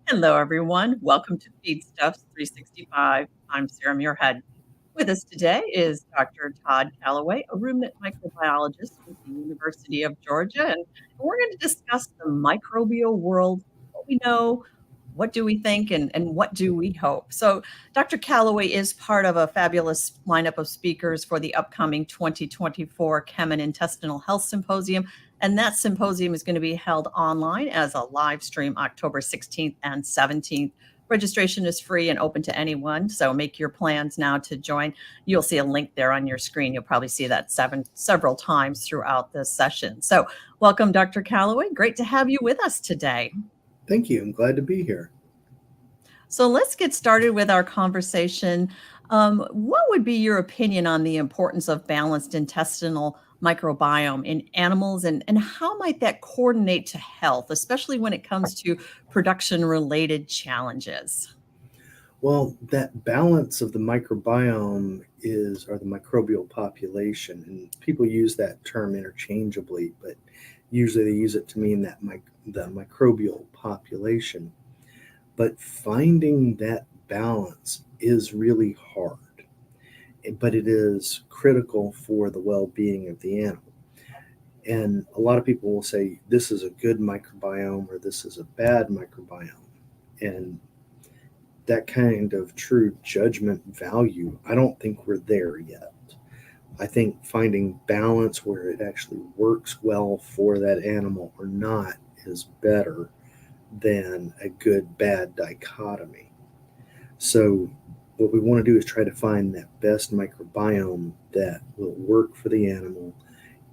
Hello, everyone. Welcome to Feedstuffs 365. I'm Sarah Muirhead. With us today is Dr. Todd Calloway, a ruminant microbiologist with the University of Georgia, and we're going to discuss the microbial world, what we know, what do we think, and what do we hope. So, Dr. Calloway is part of a fabulous lineup of speakers for the upcoming 2024 Chem and Intestinal Health Symposium. And that symposium is going to be held online as a live stream October 16th and 17th. Registration is free and open to anyone, so make your plans now to join. You'll see a link there on your screen. You'll probably see that several times throughout this session. So welcome, Dr. Calloway. Great to have you with us today. Thank you. I'm glad to be here. So let's get started with our conversation. What would be your opinion on the importance of balanced intestinal microbiome in animals, and how might that coordinate to health, especially when it comes to production-related challenges? Well, that balance of the microbiome are the microbial population, and people use that term interchangeably, but usually they use it to mean that the microbial population. But finding that balance is really hard, but it is critical for the well-being of the animal. And a lot of people will say, this is a good microbiome or this is a bad microbiome. And that kind of true judgment value, I don't think we're there yet. I think finding balance where it actually works well for that animal or not is better than a good-bad dichotomy. So what we want to do is try to find that best microbiome that will work for the animal,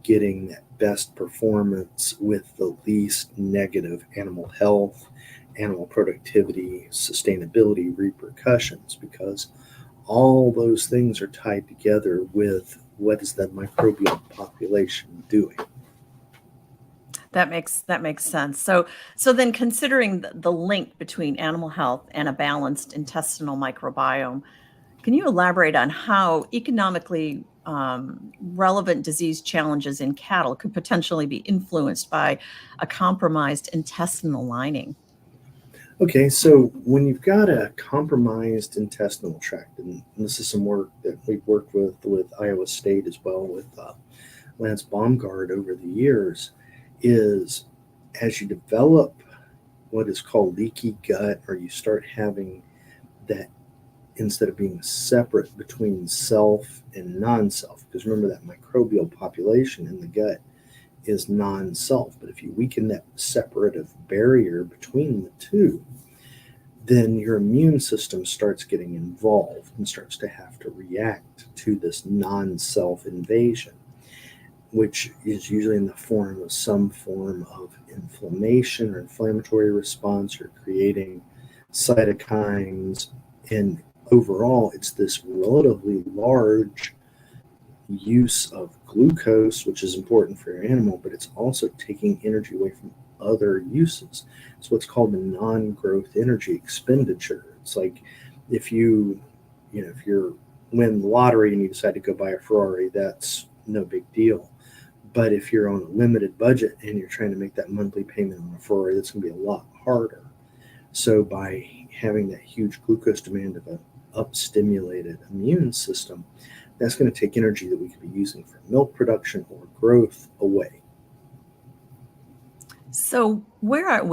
getting that best performance with the least negative animal health, animal productivity, sustainability repercussions, because all those things are tied together with what is the microbial population doing. That makes sense. So then, considering the link between animal health and a balanced intestinal microbiome, can you elaborate on how economically relevant disease challenges in cattle could potentially be influenced by a compromised intestinal lining? Okay, so when you've got a compromised intestinal tract, and this is some work that we've worked with Iowa State as well, with Lance Baumgart over the years, is as you develop what is called leaky gut, or you start having that, instead of being separate between self and non-self, because remember that microbial population in the gut is non-self, but if you weaken that separative barrier between the two, then your immune system starts getting involved and starts to have to react to this non-self invasion, which is usually in the form of some form of inflammation or inflammatory response, or creating cytokines. And overall, it's this relatively large use of glucose, which is important for your animal, but it's also taking energy away from other uses. It's what's called the non-growth energy expenditure. It's like if you win the lottery and you decide to go buy a Ferrari, that's no big deal. But if you're on a limited budget and you're trying to make that monthly payment on a Ferrari, that's going to be a lot harder. So by having that huge glucose demand of an up-stimulated immune system, that's going to take energy that we could be using for milk production or growth away. So where are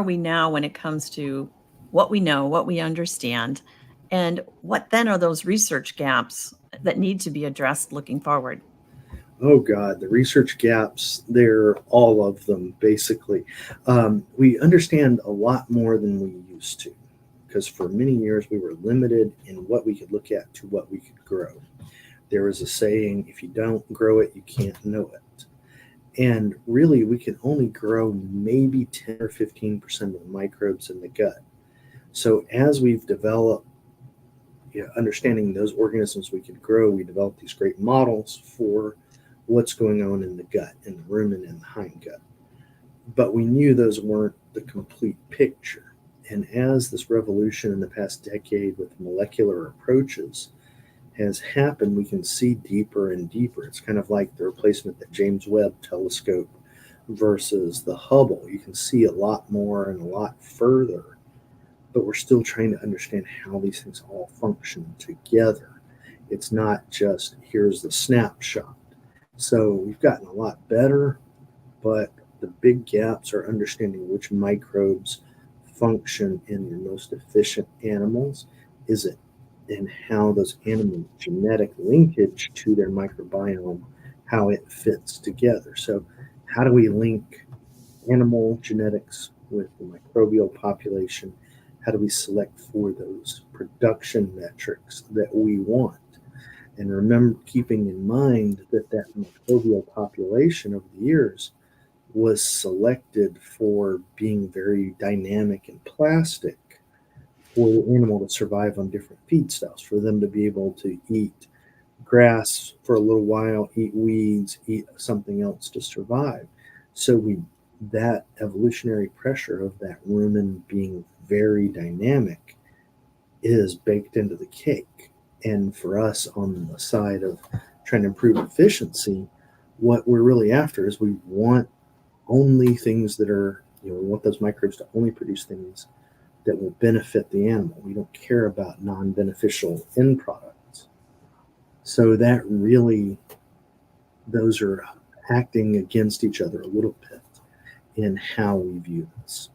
we now when it comes to what we know, what we understand, and what then are those research gaps that need to be addressed looking forward? Oh God, the research gaps, they're all of them, basically. We understand a lot more than we used to, because for many years we were limited in what we could look at to what we could grow. There was a saying, if you don't grow it, you can't know it. And really, we can only grow maybe 10 or 15% of the microbes in the gut. So as we've developed, understanding those organisms we could grow, we developed these great models for what's going on in the gut, in the rumen and the hindgut. But we knew those weren't the complete picture. And as this revolution in the past decade with molecular approaches has happened, we can see deeper and deeper. It's kind of like the replacement of the James Webb telescope versus the Hubble. You can see a lot more and a lot further, but we're still trying to understand how these things all function together. It's not just here's the snapshot. So we've gotten a lot better, but the big gaps are understanding which microbes function in your most efficient animals. Is it and how those animals' genetic linkage to their microbiome, how it fits together. So, how do we link animal genetics with the microbial population? How do we select for those production metrics that we want? And remember, keeping in mind that that microbial population over the years was selected for being very dynamic and plastic for the animal to survive on different feedstuffs, for them to be able to eat grass for a little while, eat weeds, eat something else to survive. So we that evolutionary pressure of that rumen being very dynamic is baked into the cake. And for us on the side of trying to improve efficiency, what we're really after is we want only things that are, we want those microbes to only produce things that will benefit the animal. We don't care about non beneficial end products. So that really, those are acting against each other a little bit in how we view this.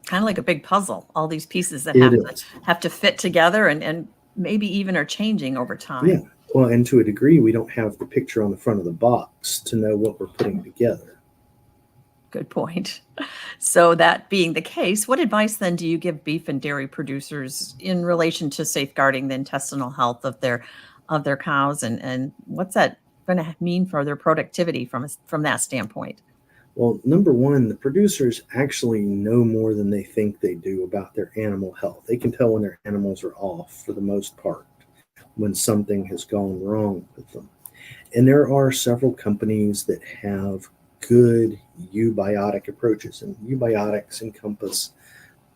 Kind of like a big puzzle, all these pieces that It is. have to fit together and maybe even are changing over Yeah. time. Well, and to a degree, we don't have the picture on the front of the box to know what we're putting together. Good point. So that being the case, what advice then do you give beef and dairy producers in relation to safeguarding the intestinal health of their cows and what's that going to mean for their productivity from that standpoint? Well, number one, the producers actually know more than they think they do about their animal health. They can tell when their animals are off for the most part, when something has gone wrong with them. And there are several companies that have good eubiotic approaches, and eubiotics encompass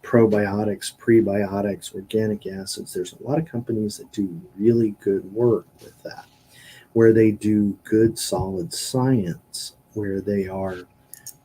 probiotics, prebiotics, organic acids. There's a lot of companies that do really good work with that, where they do good solid science, where they are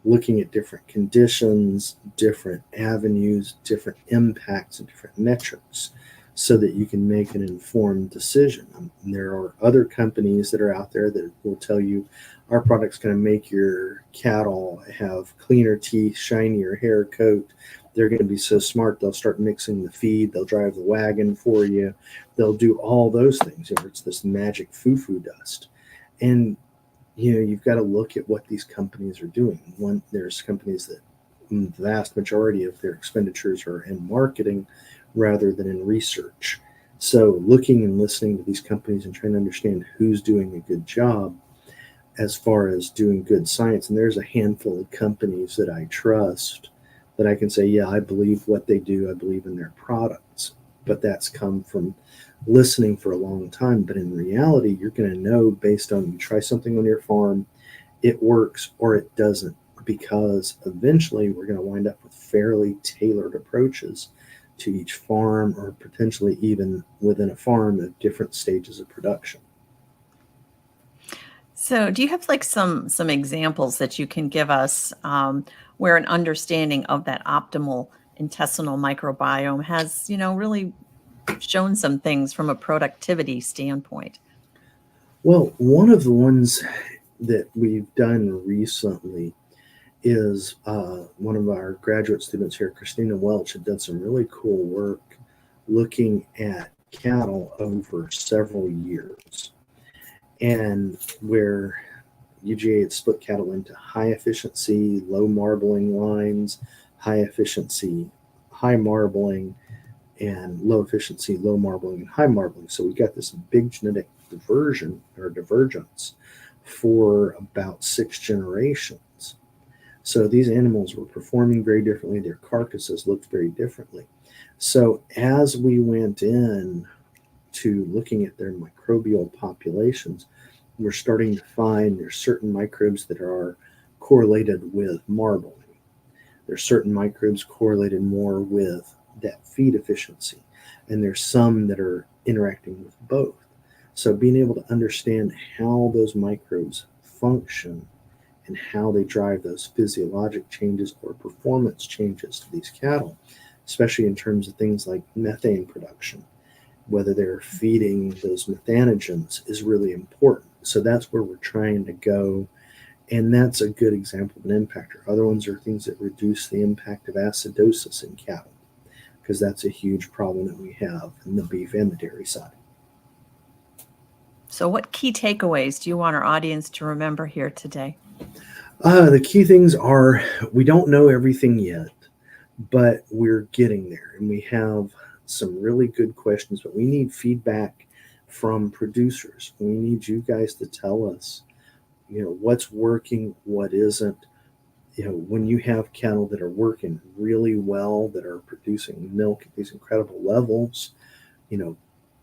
looking at different conditions, different avenues, different impacts, and different metrics so that you can make an informed decision. There are other companies that are out there that will tell you our product's going to make your cattle have cleaner teeth, shinier hair coat. They're going to be so smart, they'll start mixing the feed, they'll drive the wagon for you, they'll do all those things. It's this magic foo-foo dust. And you've got to look at what these companies are doing. There's companies that the vast majority of their expenditures are in marketing rather than in research. So looking and listening to these companies and trying to understand who's doing a good job as far as doing good science. And there's a handful of companies that I trust that I can say, yeah, I believe what they do. I believe in their products. But that's come from listening for a long time. But in reality, you're going to know based on you try something on your farm, it works or it doesn't, because eventually we're going to wind up with fairly tailored approaches to each farm, or potentially even within a farm at different stages of production. So, do you have like some examples that you can give us where an understanding of that optimal intestinal microbiome has, really shown some things from a productivity standpoint? Well, one of the ones that we've done recently is one of our graduate students here, Christina Welch, had done some really cool work looking at cattle over several years, and where UGA had split cattle into high efficiency, low marbling lines, high efficiency, high marbling, and low efficiency, low marbling, and high marbling. So we got this big genetic diversion or divergence for about 6 generations. So these animals were performing very differently. Their carcasses looked very differently. So as we went in to looking at their microbial populations, we're starting to find there's certain microbes that are correlated with marbling. There's certain microbes correlated more with that feed efficiency. And there's some that are interacting with both. So being able to understand how those microbes function and how they drive those physiologic changes or performance changes to these cattle, especially in terms of things like methane production, whether they're feeding those methanogens, is really important. So that's where we're trying to go. And that's a good example of an impactor. Other ones are things that reduce the impact of acidosis in cattle, because that's a huge problem that we have in the beef and the dairy side. So, what key takeaways do you want our audience to remember here today? The key things are we don't know everything yet, but we're getting there. And we have some really good questions, but we need feedback from producers. We need you guys to tell us, what's working, what isn't. When you have cattle that are working really well, that are producing milk at these incredible levels, you know,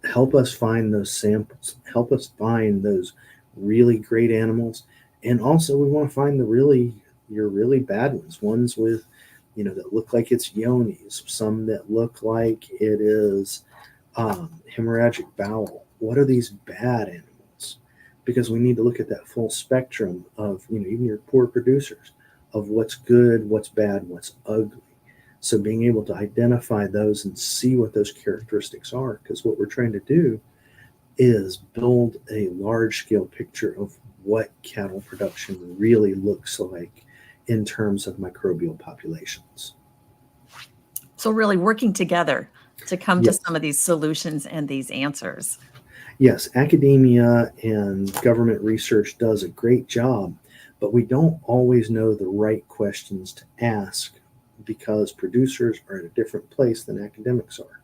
help us find those samples, help us find those really great animals. And also we want to find your really bad ones with, that look like it's yonis, some that look like it is hemorrhagic bowel. What are these bad animals? Because we need to look at that full spectrum of, even your poor producers, of what's good, what's bad, what's ugly. So being able to identify those and see what those characteristics are, because what we're trying to do is build a large scale picture of what cattle production really looks like in terms of microbial populations. So, really working together to come to Yes. some of these solutions and these answers. Yes, academia and government research does a great job, but we don't always know the right questions to ask because producers are at a different place than academics are.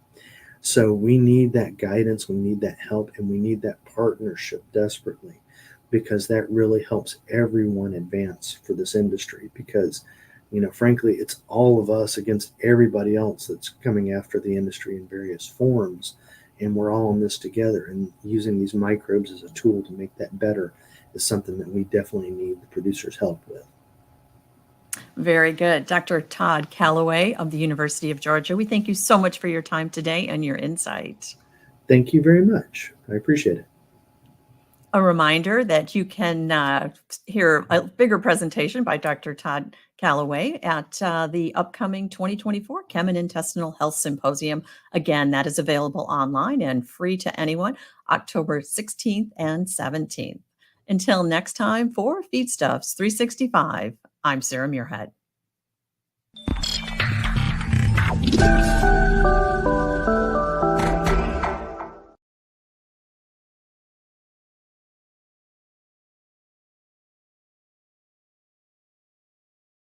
So we need that guidance, we need that help, and we need that partnership desperately because that really helps everyone advance for this industry. Because, frankly, it's all of us against everybody else that's coming after the industry in various forms. And we're all in this together. And using these microbes as a tool to make that better is something that we definitely need the producers' help with. Very good. Dr. Todd Callaway of the University of Georgia, we thank you so much for your time today and your insight. Thank you very much. I appreciate it. A reminder that you can hear a bigger presentation by Dr. Todd Callaway at the upcoming 2024 Chem and Intestinal Health Symposium. Again, that is available online and free to anyone, October 16th and 17th. Until next time, for Feedstuffs 365, I'm Sarah Muirhead.